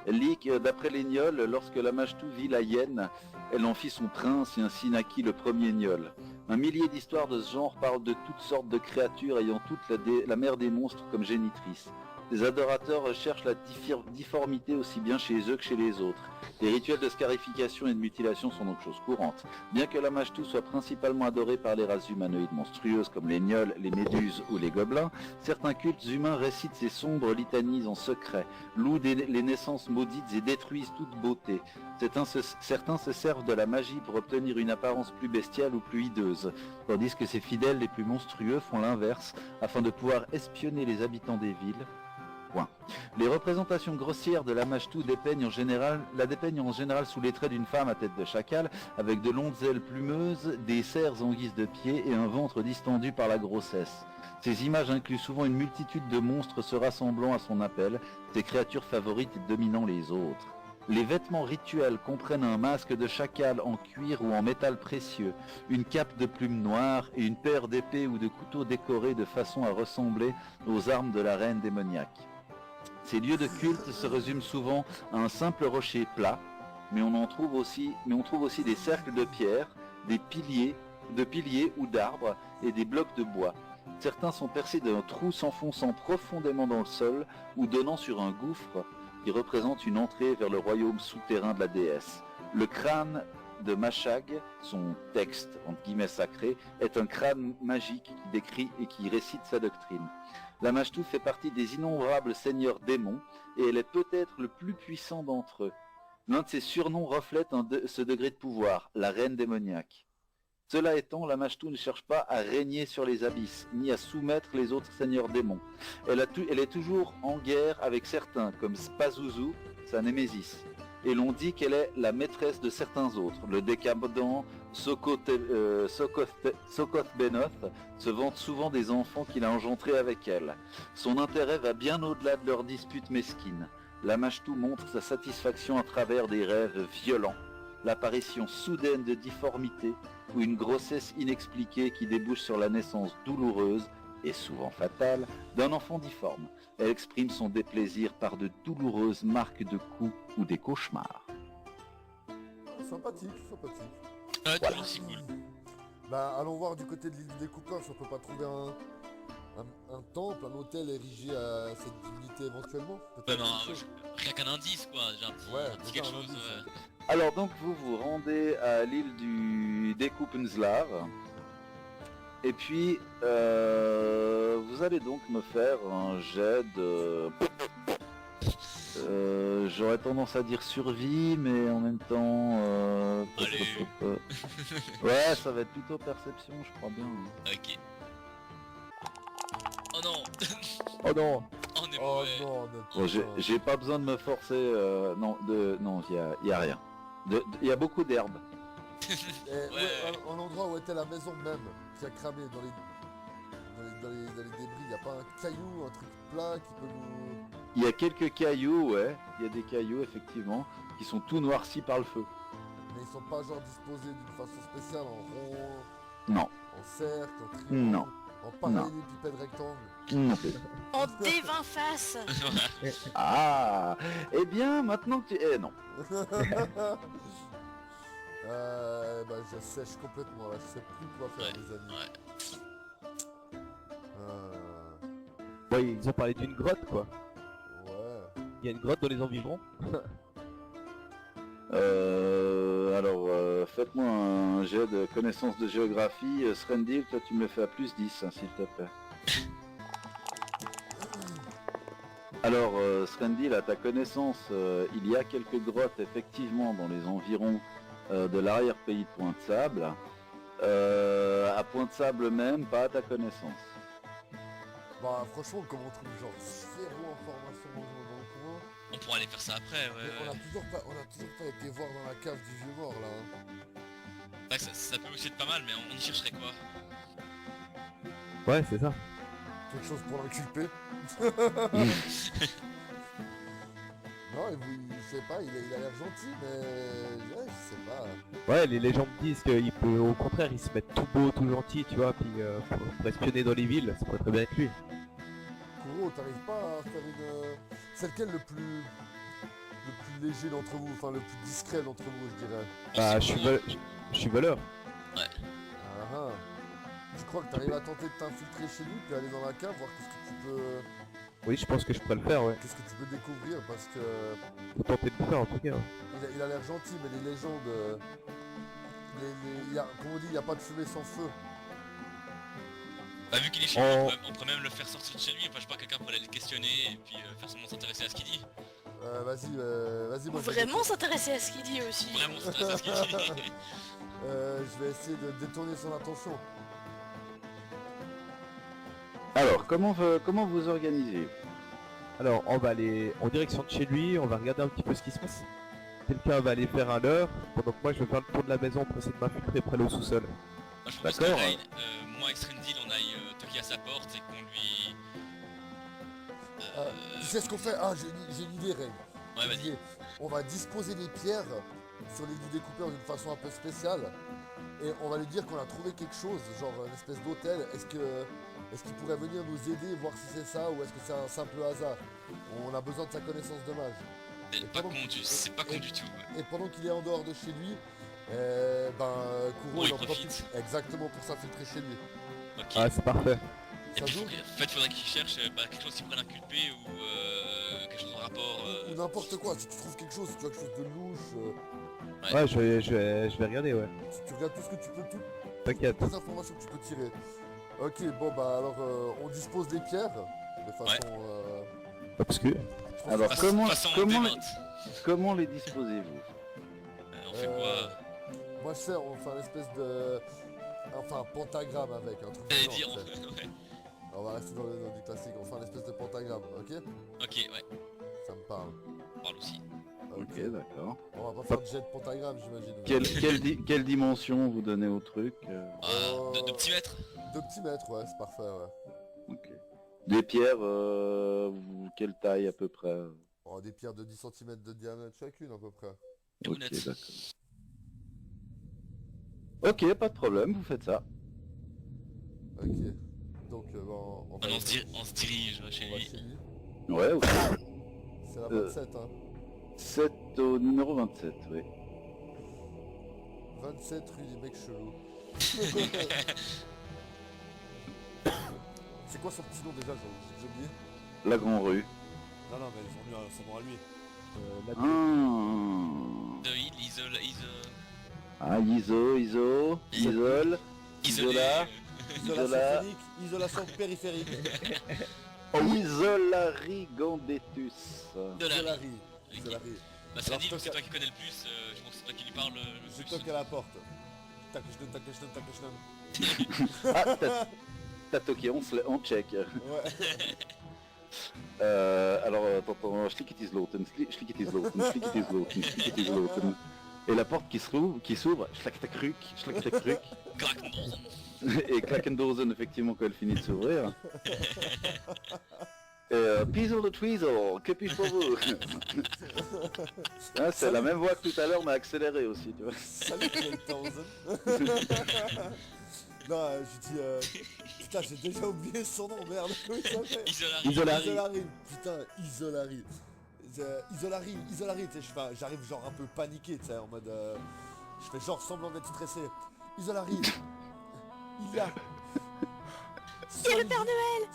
elle lit que d'après les Gnols, lorsque la Mashtu vit la hyène, elle en fit son prince et ainsi naquit le premier Gnol. Un millier d'histoires de ce genre parlent de toutes sortes de créatures ayant toute la mère des monstres comme génitrice. Les adorateurs recherchent la difformité aussi bien chez eux que chez les autres. Les rituels de scarification et de mutilation sont donc choses courantes. Bien que la Mashtu soit principalement adorée par les races humanoïdes monstrueuses comme les gnolls, les méduses ou les gobelins, certains cultes humains récitent ces sombres litanies en secret, louent les naissances maudites et détruisent toute beauté. Certains se servent de la magie pour obtenir une apparence plus bestiale ou plus hideuse, tandis que ses fidèles les plus monstrueux font l'inverse afin de pouvoir espionner les habitants des villes. Point. Les représentations grossières de la Mashtu dépeignent en général sous les traits d'une femme à tête de chacal, avec de longues ailes plumeuses, des cerfs en guise de pieds et un ventre distendu par la grossesse. Ces images incluent souvent une multitude de monstres se rassemblant à son appel, ses créatures favorites dominant les autres. Les vêtements rituels comprennent un masque de chacal en cuir ou en métal précieux, une cape de plumes noires et une paire d'épées ou de couteaux décorés de façon à ressembler aux armes de la reine démoniaque. Ces lieux de culte se résument souvent à un simple rocher plat, mais on trouve aussi des cercles de pierre, de piliers ou d'arbres et des blocs de bois. Certains sont percés d'un trou s'enfonçant profondément dans le sol ou donnant sur un gouffre qui représente une entrée vers le royaume souterrain de la déesse. Le crâne de Mashag, son texte entre guillemets sacré, est un crâne magique qui décrit et qui récite sa doctrine. La Mashtu fait partie des innombrables seigneurs démons et elle est peut-être le plus puissant d'entre eux. L'un de ses surnoms reflète ce degré de pouvoir, la reine démoniaque. Cela étant, la Mashtu ne cherche pas à régner sur les abysses, ni à soumettre les autres seigneurs démons. Elle est toujours en guerre avec certains, comme Spazuzu, sa némésis. Et l'on dit qu'elle est la maîtresse de certains autres. Le décapodant Sokoth-Benoth se vante souvent des enfants qu'il a engendrés avec elle. Son intérêt va bien au-delà de leurs disputes mesquines. La Mashtu montre sa satisfaction à travers des rêves violents, l'apparition soudaine de difformités ou une grossesse inexpliquée qui débouche sur la naissance douloureuse et souvent fatale d'un enfant difforme. Elle exprime son déplaisir par de douloureuses marques de coups ou des cauchemars. Sympathique. Ah, toujours si cool. Bah allons voir du côté de l'île du découpeur si on peut pas trouver un temple, un hôtel érigé à cette divinité éventuellement. Bah Peut-être non, quelque chose. rien qu'un indice quoi, j'ai un petit, Ouais, un petit déjà quelque un chose. indice, Alors donc vous vous rendez à l'île du Découpenslar. Et puis vous allez donc me faire un jet de... j'aurais tendance à dire survie, mais en même temps... Allez. Ouais, ça va être plutôt perception, je crois bien. Ok. Oh non. Oh non. On est Oh mauvais. non, Bon, j'ai pas besoin de me forcer, non, y a rien. Il y a beaucoup d'herbes. Ouais. Un endroit où était la maison même, qui a cramé dans les débris, y a pas un caillou, un truc plat qui peut nous... Il y a quelques cailloux, ouais, il y a des cailloux effectivement, qui sont tout noircis par le feu. Mais ils sont pas genre disposés d'une façon spéciale, en rond, Non, en cercle, en triangle, non, en parallélépipède rectangle. non plus. En D20 face. Ah, eh bien, maintenant que tu... Eh non. Bah je sèche complètement là, je sais plus quoi faire Ouais, les amis. ouais. Ouais, ils ont parlé d'une grotte quoi. Ouais. Il y a une grotte dans les environs. Alors, faites-moi un jet de connaissance de géographie. Srendil, toi tu me le fais à plus 10, hein, s'il te plaît. Alors, Srendil, à ta connaissance, il y a quelques grottes effectivement dans les environs de l'arrière-pays de Point de Sable. À Point de Sable même, pas à ta connaissance. Bah franchement, comme on trouve genre zéro information dans le coin, On pourra aller faire ça après, ouais. mais on a toujours pas été voir dans la cave du vieux mort là. Hein. Ouais, ça peut aussi être pas mal, mais on y chercherait quoi? Ouais, c'est ça. Quelque chose pour l'inculper. Non, je sais pas, il a l'air gentil, mais ouais, je sais pas. Ouais, les légendes disent qu'il peut, au contraire, il se met tout beau, tout gentil, tu vois, puis pour espionner dans les villes, ça pourrait très bien être lui. Kuro, t'arrives pas à faire une... C'est lequel le plus léger d'entre vous, enfin le plus discret d'entre vous, je dirais. Bah, je suis voleur. Ah ah. Tu crois que t'arrives à tenter de t'infiltrer chez lui, puis aller dans la cave, voir qu'est-ce que tu peux... Oui, je pense que je pourrais le faire, ouais. Qu'est-ce que tu peux découvrir, parce que... Faut tenter de le faire, en tout cas. Ouais. Il a l'air gentil, mais les légendes... comme on dit, il n'y a pas de fumée sans feu. Bah vu qu'il est chez lui, on pourrait même le faire sortir de chez lui, enfin je sais pas, quelqu'un pourrait aller le questionner et puis faire semblant de s'intéresser à ce qu'il dit. Vas-y, moi... Vraiment s'intéresser à ce qu'il dit aussi. Vraiment s'intéresser à ce qu'il dit. Je vais essayer de détourner son attention. Alors, comment vous organisez? Alors, on va aller en direction de chez lui, on va regarder un petit peu ce qui se passe. Quelqu'un va aller faire un leurre, pendant que moi je vais faire le tour de la maison pour essayer de m'infiltrer près au sous-sol. Moi je propose que D'accord. Rain, moi avec Strendil on aille toquer à sa porte et qu'on lui... Tu sais ce qu'on fait? Ah, j'ai une idée, Ray. Ouais, vas-y. On va disposer les pierres sur l'île du découpeur d'une façon un peu spéciale. Et on va lui dire qu'on a trouvé quelque chose, genre une espèce d'hôtel. Est-ce qu'il pourrait venir nous aider, voir si c'est ça, ou est-ce que c'est un simple hasard? On a besoin de sa connaissance de mage. C'est pas con du tout. Ouais. Et pendant qu'il est en dehors de chez lui, Kuro Il en profite. profite exactement pour s'infiltrer chez lui. Ok. Ah, c'est parfait. Et Ça puis joue en fait faudrait qu'il cherche quelque chose qui pourrait l'inculper ou quelque chose en rapport... Ou n'importe quoi, si tu trouves quelque chose, si tu as quelque chose de louche, Ouais, je vais regarder, ouais. tu regardes tout ce que tu peux, T'inquiète. toutes les informations que tu peux tirer. Ok, bon bah alors on dispose des pierres de façon... Obscur. Alors, Façon démente. comment les disposez-vous? On fait quoi? Moi je sais, on fait une espèce de... Enfin, un pentagramme avec un truc J'allais du dire... genre, tu sais. Ouais. On va rester dans du classique, on fait une espèce de pentagramme, ok? Ok, ouais. Ça me parle. On parle aussi. Ok, d'accord. On va pas faire de jet de pentagramme, j'imagine. Quelle dimension vous donnez au truc De petits mètres. 2 petits mètres, ouais, c'est parfait, ouais. Ok. Des pierres, quelle taille à peu près? Oh, des pierres de 10 cm de diamètre chacune à peu près. Tout Ok, net. d'accord. Ok, pas de problème, vous faites ça. Ok. Donc on va... On se dirige chez on va lui. chez lui. Ouais, ok. C'est la 27, hein. 7 au numéro 27, oui. 27 rue des mecs chelous. C'est quoi son petit nom déjà, j'ai oublié? La Grande Rue. Non, mais ils ont mis son nom à lui. Ah, De il Iso, Isole, isolé. Isola, Isola, Isolation périphérique. Isolari Gandetus. De la Isolari. Ok. Isolari. Bah c'est Alors, dit, je c'est toque toi qui connais le plus, je pense que c'est toi qui lui parle le Je plus. toque à la porte. Takeshnon. Ah, t'as toqué, on check. Ouais. Alors, attends, schlickitisloten. Et la porte qui s'ouvre, schlack-tac-ruc. Krakendosen. Et Klakendosen, effectivement, quand elle finit de s'ouvrir. Pizzle de Tweezle, que puis-je pour vous? Ah, c'est la même voix que tout à l'heure, mais accélérée aussi, tu vois. Salut Clayton. Non, je dis... Putain, j'ai déjà oublié son nom, merde. Comment il s'appelle? Isolari. Isolari. Putain, Isolari. Isolari, tu sais, j'arrive genre un peu paniqué, tu sais, en mode... je fais genre semblant d'être stressé. Isolari. Il y a... C'est le Père Noël.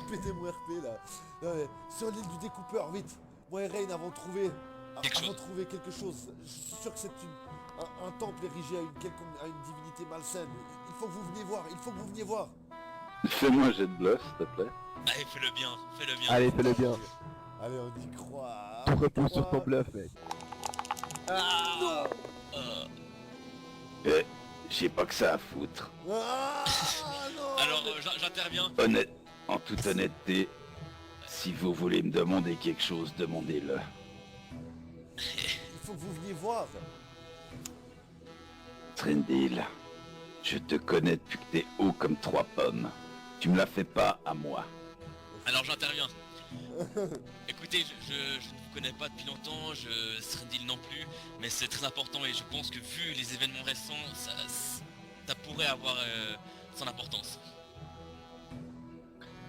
Pétez mon RP là. Non, mais, sur l'île du découpeur, vite. Moi et Rain avons trouvé quelque chose. Je suis sûr que c'est un temple érigé à une divinité malsaine. Il faut que vous veniez voir, Fais-moi un jet de bluff, s'il te plaît. Allez, fais-le bien. Allez, fais-le bien. Allez, on y croit. Tout repose sur ton bluff, mec. Euh, Eh, j'ai pas que ça à foutre. Ah non. Alors, j'interviens. En toute honnêteté, si vous voulez me demander quelque chose, demandez-le. Il faut que vous veniez voir. Trendil, je te connais depuis que t'es haut comme 3 pommes. Tu me la fais pas à moi. Alors j'interviens. Écoutez, je ne vous connais pas depuis longtemps, Srendil non plus, mais c'est très important et je pense que vu les événements récents, ça pourrait avoir son importance.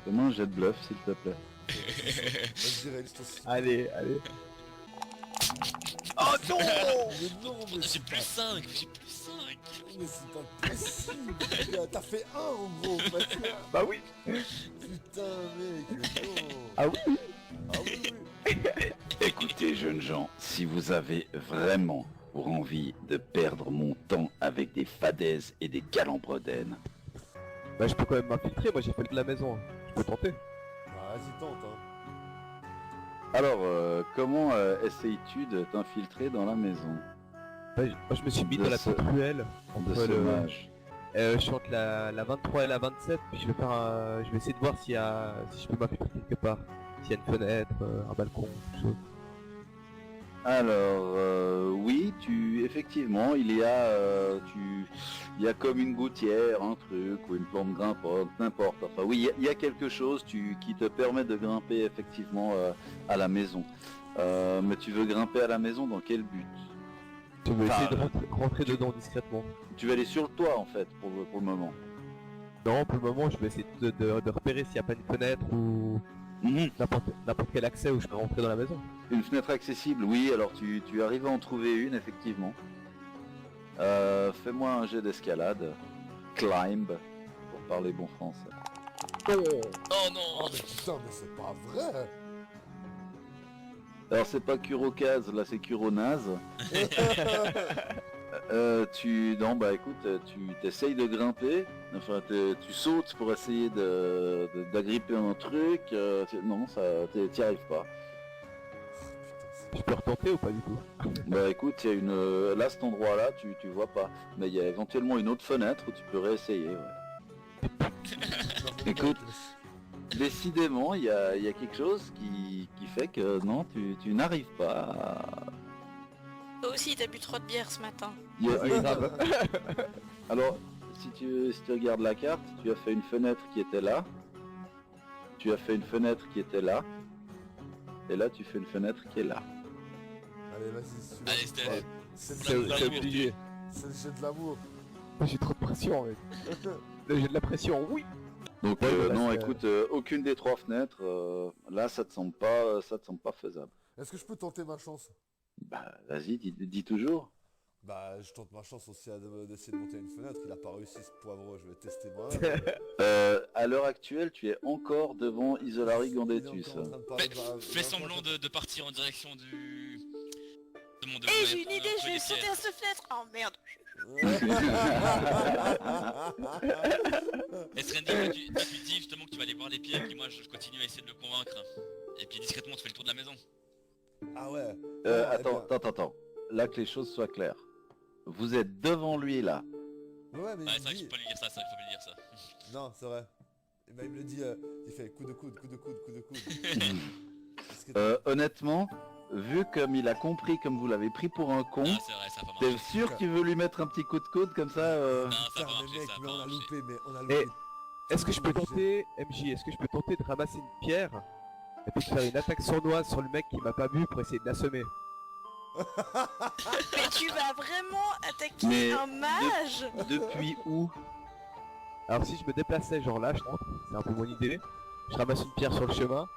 Comment un jet de bluff, s'il te plaît? Vas-y, Rail, je t'en supplie. Allez, allez. Oh non. Mais non, mais J'ai c'est plus pas... 5, j'ai plus 5. Mais c'est pas possible. T'as fait 1 en gros, Mathieu. Bah oui. Putain, mec, non. Ah oui. Ah oui, oui. Écoutez, jeunes gens, si vous avez vraiment pour envie de perdre mon temps avec des fadaises et des calembredaines, Bah je peux quand même m'infiltrer, moi j'ai fait de la maison. Je peux tenter. Bah, vas-y, tente, hein. Alors, comment essayes-tu de t'infiltrer dans la maison Bah, moi je me suis mis De dans la ce- petite ruelle. de Entre ce le... mage? Je suis entre la 23 et la 27, puis je vais faire je vais essayer de voir s'il y a... si je peux m'infiltrer quelque part. S'il y a une fenêtre, un balcon, quelque chose. Alors, oui, effectivement, il y a comme une gouttière, un truc, ou une plante grimpante, n'importe. Enfin, oui, il y a quelque chose qui te permet de grimper effectivement à la maison. Mais tu veux grimper à la maison dans quel but? Je vais Enfin, essayer de rentrer dedans discrètement. Tu vas aller sur le toit, en fait, pour le moment. Non, pour le moment, je vais essayer de repérer s'il n'y a pas une fenêtre ou n'importe quel accès où je peux rentrer dans la maison. Une fenêtre accessible, oui, alors tu arrives à en trouver une, effectivement. Fais-moi un jet d'escalade. Climb, pour parler bon français. Oh Oh, non. mais putain, mais c'est pas vrai. Alors c'est pas Kurokaz, là c'est Kuronaz. Non bah écoute, tu t'essayes de grimper, enfin tu sautes pour essayer d'agripper un truc, non ça t'y arrives pas. Putain, Je peux retenter ou pas du tout? Bah écoute, il y a là cet endroit là tu vois pas, mais il y a éventuellement une autre fenêtre où tu peux réessayer. Ouais. c'est... Écoute. Décidément, il y a quelque chose qui fait que non, tu n'arrives pas à... Toi aussi, t'as bu trop de bière ce matin. Il y a- Ouais, grave. Alors, si tu regardes la carte, tu as fait une fenêtre qui était là. Tu as fait une fenêtre qui était là. Et là, tu fais une fenêtre qui est là. Allez, vas-y, celui-là. Allez, Steph. Ouais, c'est C'est le jet de obligé. l'amour. C'est le jet de l'amour. Moi, j'ai trop de pression, mec. J'ai de la pression, oui. Donc Ouais, bah, non, c'est- écoute, aucune des 3 fenêtres. Là, ça te semble pas faisable. Est-ce que je peux tenter ma chance? Bah, vas-y, dis toujours. Bah, je tente ma chance aussi d'essayer de monter une fenêtre. Il a pas réussi ce poivreau, je vais tester moi. À l'heure actuelle, tu es encore devant Isolari Il est Gandetus. encore en train de parler, Fais semblant de partir en direction de mon Eh, j'ai une idée, je vais sauter à cette fenêtre. Oh merde. Et Srendil, toi, tu dis justement que tu vas aller voir les pieds, et puis moi je continue à essayer de le convaincre. Et puis discrètement tu fais le tour de la maison. Ah ouais. Attends. Là que les choses soient claires. Vous êtes devant lui là. Ouais, mais Ouais, il c'est vrai que dit... je peux pas lui dire ça, il faut pas lui dire ça. Non, c'est vrai. Et bah, il me le dit, il fait coup de coude. Est-ce que Honnêtement, vu comme il a compris comme vous l'avez pris pour un con, Ah, c'est vrai, ça a pas t'es marché. sûr que tu veux lui mettre un petit coup de coude comme ça Non, ça Putain, a pas mais marché, mec, ça a mais pas on a marché. loupé, mais on a loupé. Est-ce que je peux tenter, MJ, est-ce que je peux tenter de ramasser une pierre et puis de faire une attaque sournoise sur le mec qui m'a pas vu pour essayer de l'assommer? Mais tu vas vraiment attaquer Mais un mage? Depuis où? Alors si je me déplaçais genre là, je rentre, c'est un peu mon idée. Je ramasse une pierre sur le chemin.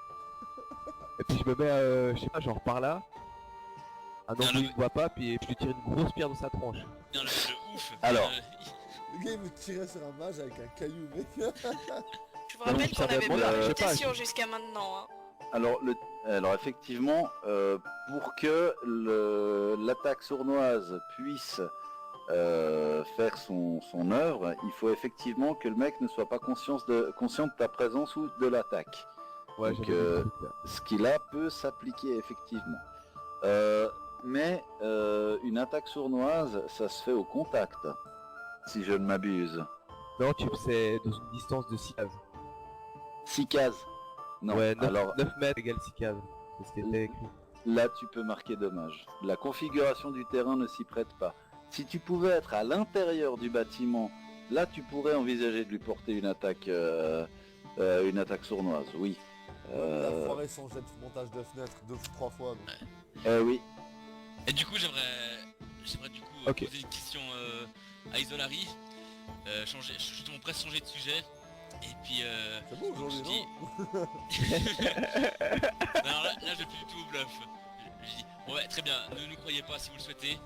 Et puis je me mets, je sais pas, genre par là. Un angle où il me voit pas, puis je lui tire une grosse pierre dans sa tronche. Bien le ouf. Alors. Le gars, il me tirait sur un mage avec un caillou, mec. Je vous rappelle qu'on avait bon, pas de je sais pas, réputation jusqu'à maintenant. Hein. Alors effectivement, pour que l'attaque sournoise puisse faire son œuvre, il faut effectivement que le mec ne soit pas conscient de ta présence ou de l'attaque. Ouais, Donc, j'avais vu le truc, là. Ce qui là peut s'appliquer effectivement. Mais une attaque sournoise, ça se fait au contact. si je ne m'abuse. Non, c'est dans une distance de 6 cases. 6 cases. Non, Ouais, 9, alors 9 mètres égale 6 cases. C'est ce qui était écrit. là tu peux marquer dommage. La configuration du terrain ne s'y prête pas. Si tu pouvais être à l'intérieur du bâtiment, là tu pourrais envisager de lui porter une attaque sournoise, oui. Il a foiré son jet de montage de fenêtre 2-3 fois. Donc. Oui. Et du coup, j'aimerais du coup Ok. poser une question à Isolari. Justement presque changer de sujet. Et puis C'est bon aujourd'hui, je dis- non? alors là je vais plus du tout au bluff. Je dis, ouais très bien, ne nous croyez pas si vous le souhaitez.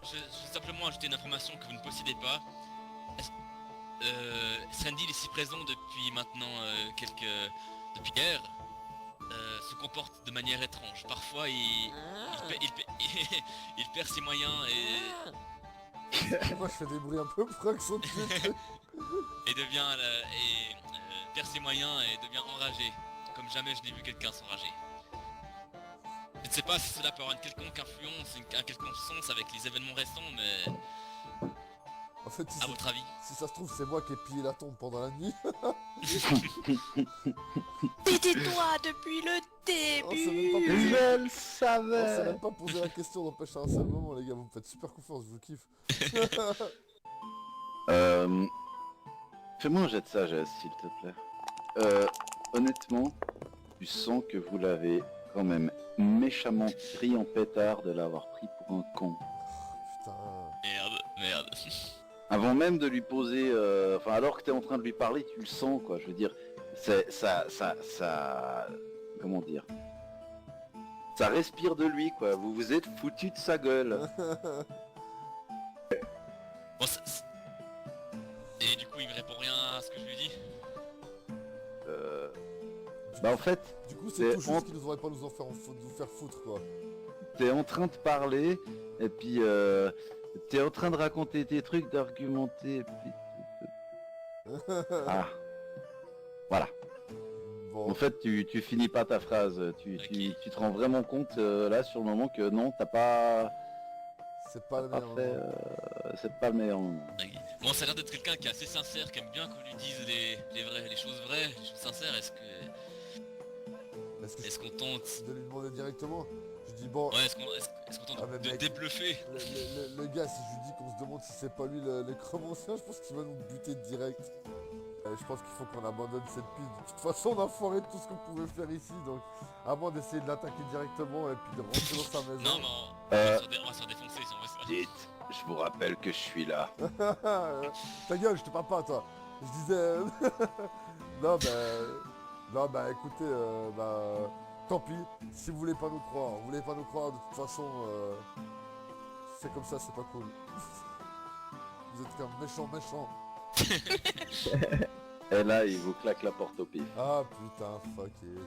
Je vais simplement ajouter une information que vous ne possédez pas. Srendil, ici présent depuis maintenant depuis hier, se comporte de manière étrange. Parfois il perd ses moyens Moi je fais des bruits un peu prox au-dessus. et perd ses moyens et devient enragé. Comme jamais je n'ai vu quelqu'un s'enrager. Je ne sais pas si cela peut avoir une quelconque influence, un quelconque sens avec les événements récents, mais En fait, si, à votre avis. si ça se trouve, c'est moi qui ai pillé la tombe pendant la nuit. C'était toi depuis le Oh, c'est même pas début. posé. Je le On savais. s'est même pas posé la question d'empêcher un seul moment, les gars. Vous me faites super confiance, je vous kiffe. Fais-moi un jet de sagesse, s'il te plaît. Honnêtement, tu sens que vous l'avez quand même méchamment pris en pétard de l'avoir pris pour un con. Putain. Merde. Avant même de lui poser... Enfin, alors que tu es en train de lui parler, tu le sens, quoi. Je veux dire, c'est... Ça... Comment dire? Ça respire de lui, quoi. Vous vous êtes foutu de sa gueule. Bon, et du coup il me répond rien à ce que je lui dis. Bah en fait, Du coup, c'est c'est tout juste honte. qu'ils nous auraient pas nous faire foutre, quoi. t'es en train de parler, et puis t'es en train de raconter tes trucs, d'argumenter, et puis... Ah. Voilà. Bon. En fait, tu finis pas ta phrase. Tu te rends vraiment compte, là, sur le moment, que non, t'as pas... C'est pas le pas meilleur fait... moment. c'est pas le meilleur moment. Bon, ça a l'air d'être quelqu'un qui est assez sincère, qui aime bien qu'on lui dise les choses vraies, les choses sincères. Est-ce que Est-ce qu'on tente de lui demander directement? Je dis bon, Ouais, est-ce qu'on tente Ah, mais de mec. débluffer? le gars, si je lui dis qu'on se demande si c'est pas lui le crémancien, je pense qu'il va nous buter direct. Je pense qu'il faut qu'on abandonne cette piste. De toute façon, on a foiré tout ce qu'on pouvait faire ici, donc à moins d'essayer de l'attaquer directement et puis de rentrer dans sa maison. Non, mais on va se faire défoncer si on fait ça. Dites, je vous rappelle que je suis là. Ta gueule, je te parle pas, toi. Je disais... Non, bah écoutez, tant pis. Si vous voulez pas nous croire, de toute façon, c'est comme ça, c'est pas cool. Vous êtes qu'un méchant. Et là, il vous claque la porte au pif. Ah putain, fuck it.